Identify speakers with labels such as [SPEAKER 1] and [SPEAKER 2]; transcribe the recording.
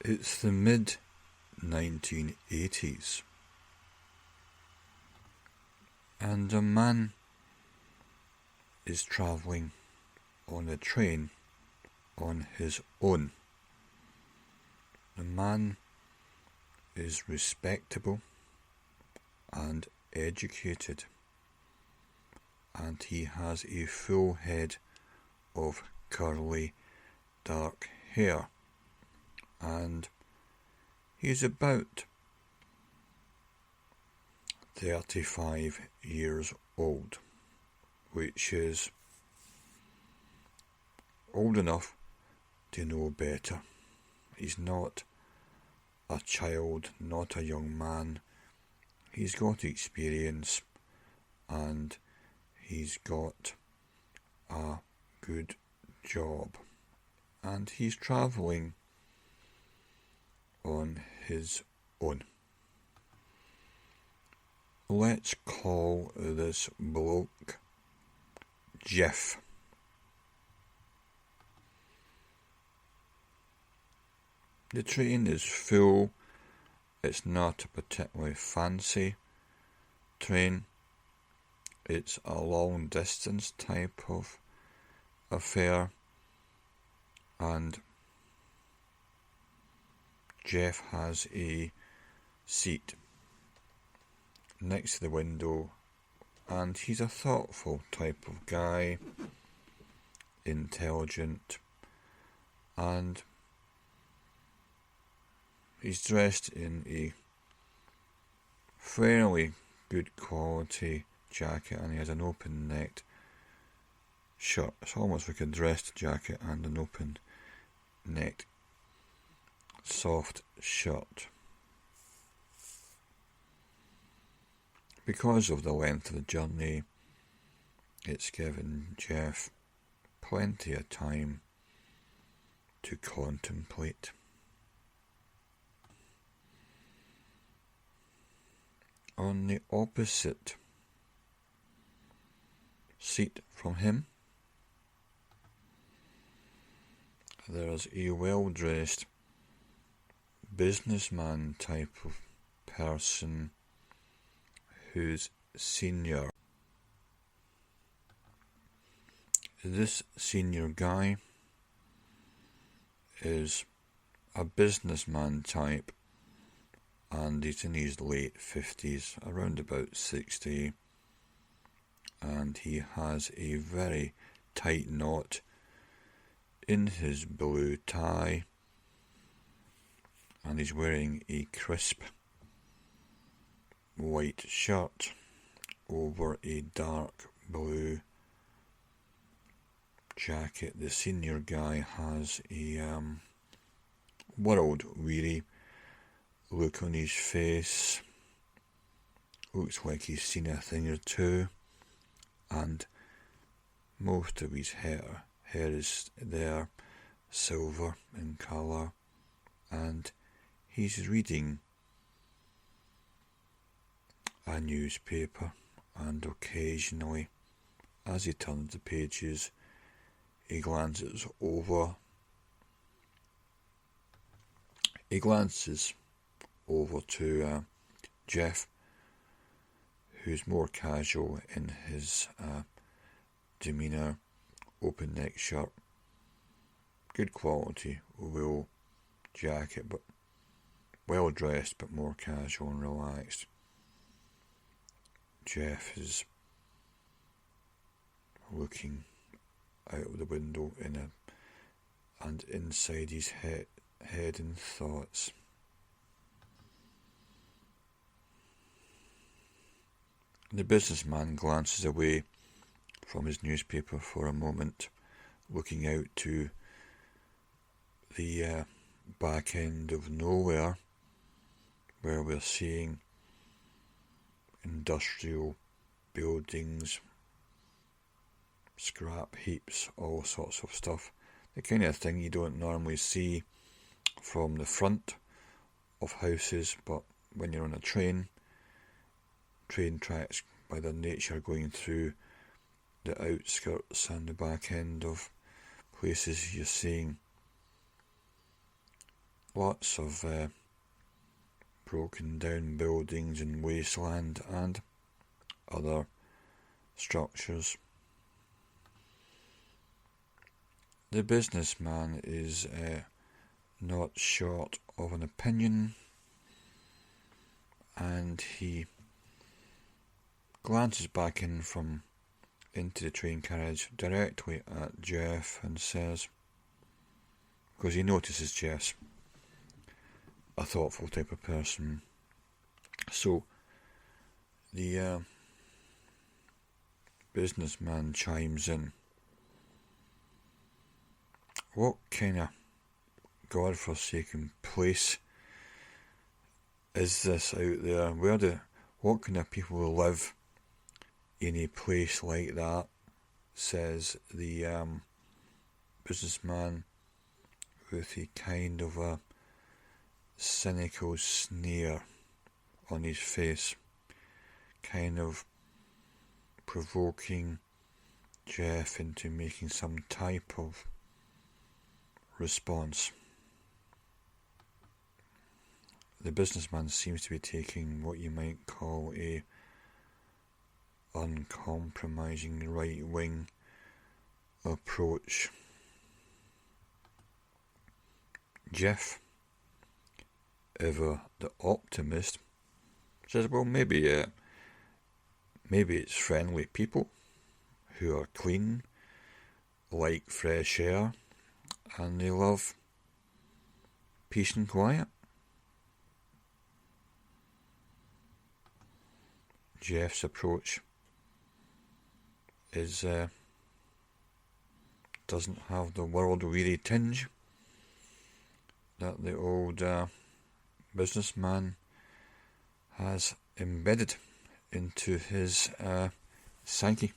[SPEAKER 1] It's the mid-1980s, and a man is travelling on a train on his own. The man is respectable and educated, and he has a full head of curly dark hair, and he's about 35 years old, which is old enough to know better. He's not a child, not a young man. He's got experience and he's got a good job, and he's travelling on his own. Let's call this bloke Jeff. The train is full. It's not a particularly fancy train. It's a long distance type of affair, and Jeff has a seat next to the window, and he's a thoughtful type of guy, intelligent, and he's dressed in a fairly good quality jacket, and he has an open-necked shirt. It's almost like a dressed jacket and an open-necked soft shirt. Because of the length of the journey, it's given Jeff plenty of time to contemplate. On the opposite seat from him, there's a well-dressed businessman type of person who's senior. This senior guy is a businessman type, and he's in his late 50s, around about 60, and he has a very tight knot in his blue tie, and he's wearing a crisp white shirt over a dark blue jacket. The senior guy has a world-weary look on his face. Looks like he's seen a thing or two, and most of his hair is there, silver in colour, and he's reading a newspaper, and occasionally, as he turns the pages, he glances over to Jeff, who's more casual in his demeanour, open neck shirt, good quality wool jacket, but well dressed but more casual and relaxed. Jeff is looking out of the window and inside his head in thoughts. The businessman glances away from his newspaper for a moment, looking out to the back end of nowhere, where we're seeing industrial buildings, scrap heaps, all sorts of stuff. The kind of thing you don't normally see from the front of houses, but when you're on a train tracks by their nature going through the outskirts and the back end of places, you're seeing lots of broken down buildings and wasteland and other structures. The businessman is not short of an opinion, and he glances back into the train carriage directly at Jeff and says, because he notices Jeff's a thoughtful type of person. So the businessman chimes in. What kind of godforsaken place is this out there? What kind of people live in a place like that? Says the businessman with a kind of a cynical sneer on his face, kind of provoking Jeff into making some type of response. The businessman seems to be taking what you might call a uncompromising right-wing approach. Jeff, ever the optimist, says, well, maybe it's friendly people who are clean, like fresh air, and they love peace and quiet. Jeff's approach is doesn't have the world-weary tinge that the old businessman has embedded into his psyche.